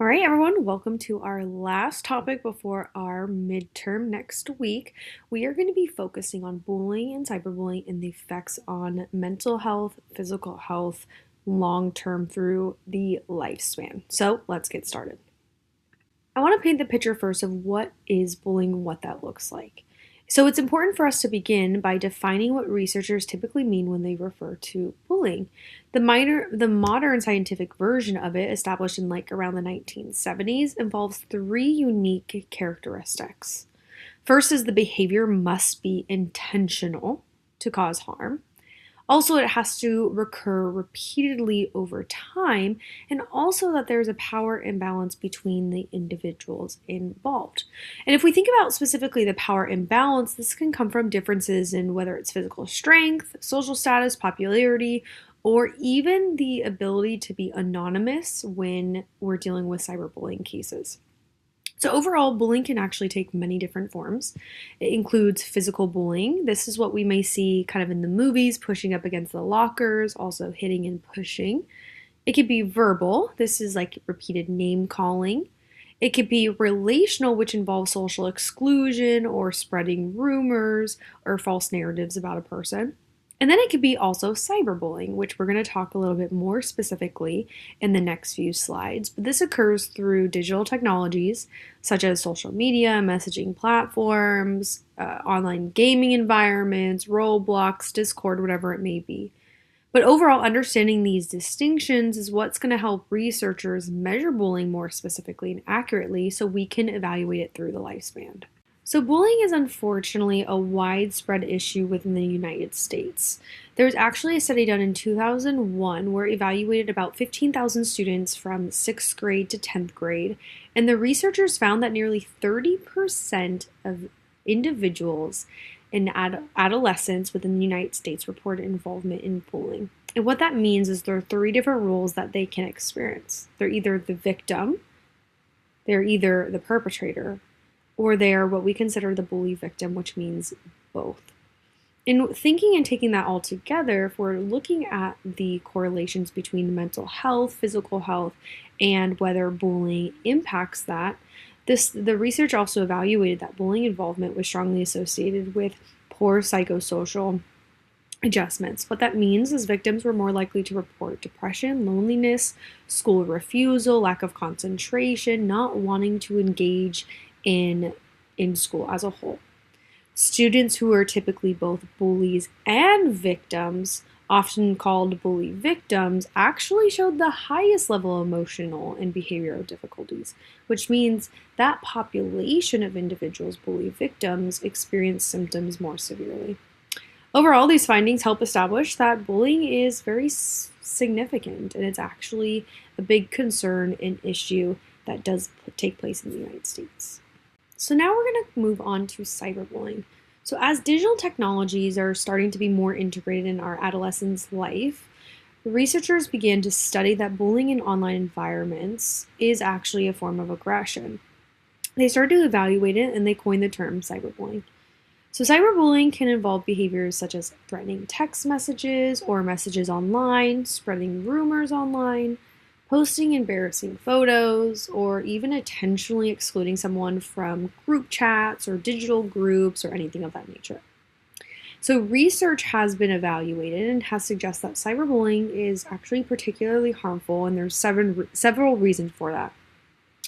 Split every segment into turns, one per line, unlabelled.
All right, everyone, welcome to our last topic before our midterm next week. We are going to be focusing on bullying and cyberbullying and the effects on mental health, physical health, long term through the lifespan. So let's get started. I want to paint the picture first of what is bullying and what that looks like. So it's important for us to begin by defining what researchers typically mean when they refer to bullying. The modern scientific version of it, established in around the 1970s, involves three unique characteristics. First is the behavior must be intentional to cause harm. Also, it has to recur repeatedly over time, and also that there's a power imbalance between the individuals involved. And if we think about specifically the power imbalance, this can come from differences in whether it's physical strength, social status, popularity, or even the ability to be anonymous when we're dealing with cyberbullying cases. So overall, bullying can actually take many different forms. It includes physical bullying. This is what we may see kind of in the movies, pushing up against the lockers, also hitting and pushing. It could be verbal. This is like repeated name calling. It could be relational, which involves social exclusion or spreading rumors or false narratives about a person. And then it could be also cyberbullying, which we're going to talk a little bit more specifically in the next few slides. But this occurs through digital technologies such as social media, messaging platforms, online gaming environments, Roblox, Discord, whatever it may be. But overall, understanding these distinctions is what's going to help researchers measure bullying more specifically and accurately so we can evaluate it through the lifespan. So, bullying is unfortunately a widespread issue within the United States. There's actually a study done in 2001 where it evaluated about 15,000 students from 6th grade to 10th grade, and the researchers found that nearly 30% of individuals in adolescents within the United States reported involvement in bullying. And what that means is there are three different roles that they can experience. They're either the victim, they're either the perpetrator, or they are what we consider the bully victim, which means both. In thinking and taking that all together, if we're looking at the correlations between mental health, physical health, and whether bullying impacts that, the research also evaluated that bullying involvement was strongly associated with poor psychosocial adjustments. What that means is victims were more likely to report depression, loneliness, school refusal, lack of concentration, not wanting to engage in school as a whole. Students who are typically both bullies and victims, often called bully victims, actually showed the highest level of emotional and behavioral difficulties, which means that population of individuals, bully victims, experience symptoms more severely. Overall, these findings help establish that bullying is very significant, and it's actually a big concern and issue that does take place in the United States. So now we're going to move on to cyberbullying. So as digital technologies are starting to be more integrated in our adolescents' life, researchers began to study that bullying in online environments is actually a form of aggression. They started to evaluate it and they coined the term cyberbullying. So cyberbullying can involve behaviors such as threatening text messages or messages online, spreading rumors online, posting embarrassing photos, or even intentionally excluding someone from group chats or digital groups or anything of that nature. So research has been evaluated and has suggested that cyberbullying is actually particularly harmful, and there's several reasons for that.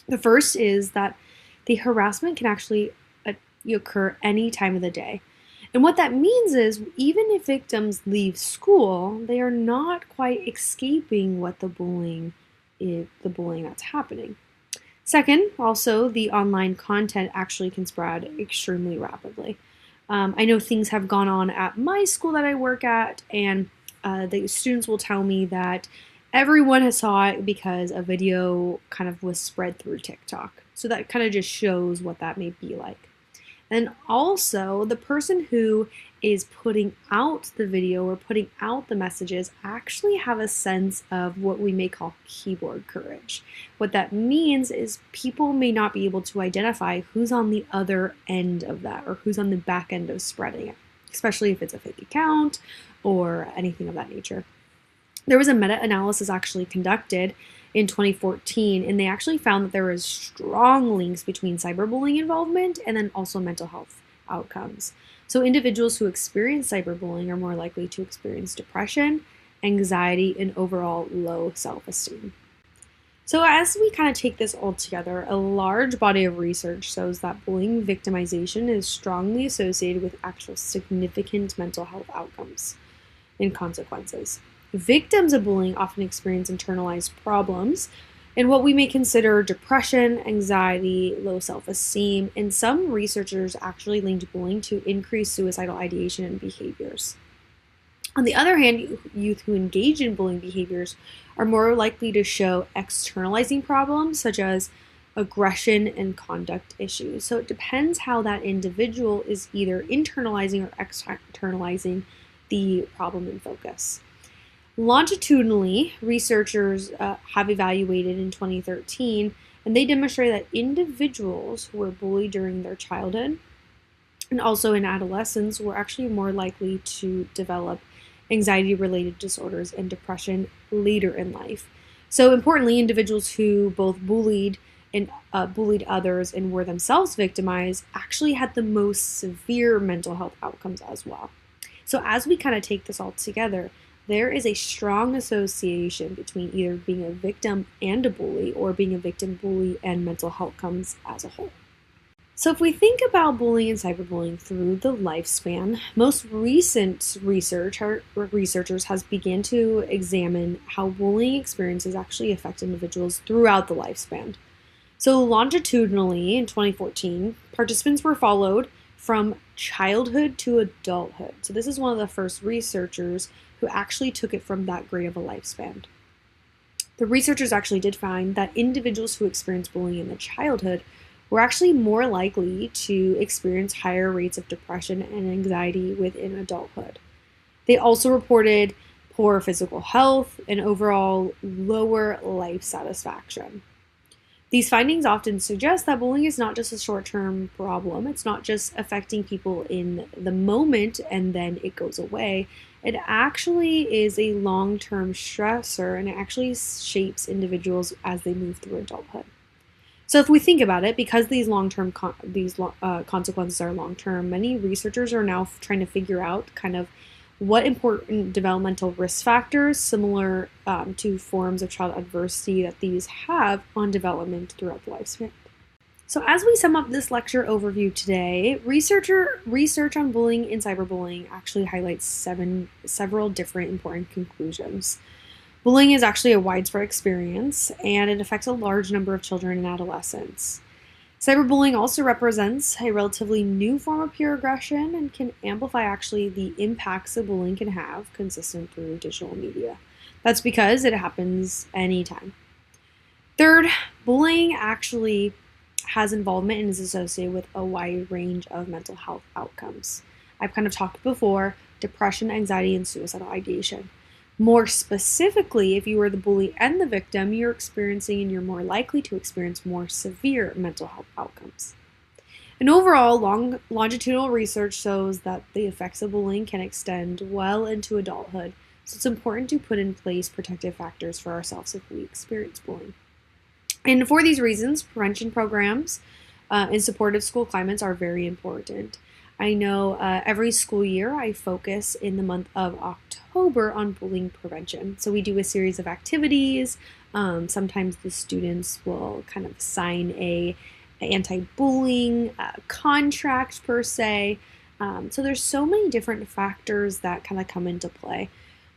The first is that the harassment can actually occur any time of the day. And what that means is even if victims leave school, they are not quite escaping what the bullying that's happening. Second, also, the online content actually can spread extremely rapidly. I know things have gone on at my school that I work at, and the students will tell me that everyone saw it because a video kind of was spread through TikTok. So that kind of just shows what that may be like. And also, the person who is putting out the video or putting out the messages actually have a sense of what we may call keyboard courage. What that means is people may not be able to identify who's on the other end of that or who's on the back end of spreading it, especially if it's a fake account or anything of that nature. There was a meta-analysis actually conducted in 2014, and they actually found that there was strong links between cyberbullying involvement and then also mental health outcomes. So individuals who experience cyberbullying are more likely to experience depression, anxiety, and overall low self-esteem. So as we kind of take this all together, a large body of research shows that bullying victimization is strongly associated with actual significant mental health outcomes and consequences. Victims of bullying often experience internalized problems and what we may consider depression, anxiety, low self-esteem, and some researchers actually linked bullying to increased suicidal ideation and behaviors. On the other hand, youth who engage in bullying behaviors are more likely to show externalizing problems such as aggression and conduct issues. So it depends how that individual is either internalizing or externalizing the problem in focus. Longitudinally, researchers have evaluated in 2013, and they demonstrate that individuals who were bullied during their childhood and also in adolescence were actually more likely to develop anxiety-related disorders and depression later in life. So importantly, individuals who both bullied others and were themselves victimized actually had the most severe mental health outcomes as well. So as we kind of take this all together, there is a strong association between either being a victim and a bully or being a victim, bully, and mental health outcomes as a whole. So if we think about bullying and cyberbullying through the lifespan, most recent researchers has begun to examine how bullying experiences actually affect individuals throughout the lifespan. So longitudinally, in 2014, participants were followed from childhood to adulthood. So this is one of the first researchers who actually took it from that great of a lifespan. The researchers actually did find that individuals who experienced bullying in the childhood were actually more likely to experience higher rates of depression and anxiety within adulthood. They also reported poor physical health and overall lower life satisfaction. These findings often suggest that bullying is not just a short-term problem. It's not just affecting people in the moment and then it goes away. It actually is a long-term stressor, and it actually shapes individuals as they move through adulthood. So if we think about it, because these consequences are long-term, many researchers are now trying to figure out kind of what important developmental risk factors similar to forms of child adversity that these have on development throughout the lifespan. So as we sum up this lecture overview today, research on bullying and cyberbullying actually highlights several different important conclusions. Bullying is actually a widespread experience, and it affects a large number of children and adolescents. Cyberbullying also represents a relatively new form of peer aggression and can amplify actually the impacts that bullying can have consistent through digital media. That's because it happens anytime. Third, bullying actually has involvement and is associated with a wide range of mental health outcomes. I've kind of talked before, depression, anxiety, and suicidal ideation. More specifically, if you are the bully and the victim, you're experiencing and you're more likely to experience more severe mental health outcomes. And overall, longitudinal research shows that the effects of bullying can extend well into adulthood, so it's important to put in place protective factors for ourselves if we experience bullying. And for these reasons, prevention programs and supportive school climates are very important. I know every school year I focus in the month of October on bullying prevention. So we do a series of activities. Sometimes the students will kind of sign an anti-bullying contract per se. So there's so many different factors that kind of come into play.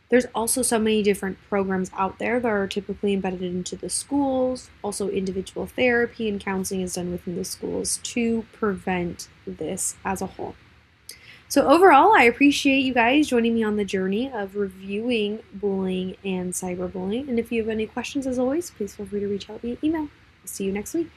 There's also so many different programs out there that are typically embedded into the schools. Also, individual therapy and counseling is done within the schools to prevent this as a whole. So overall, I appreciate you guys joining me on the journey of reviewing bullying and cyberbullying. And if you have any questions, as always, please feel free to reach out via email. I'll see you next week.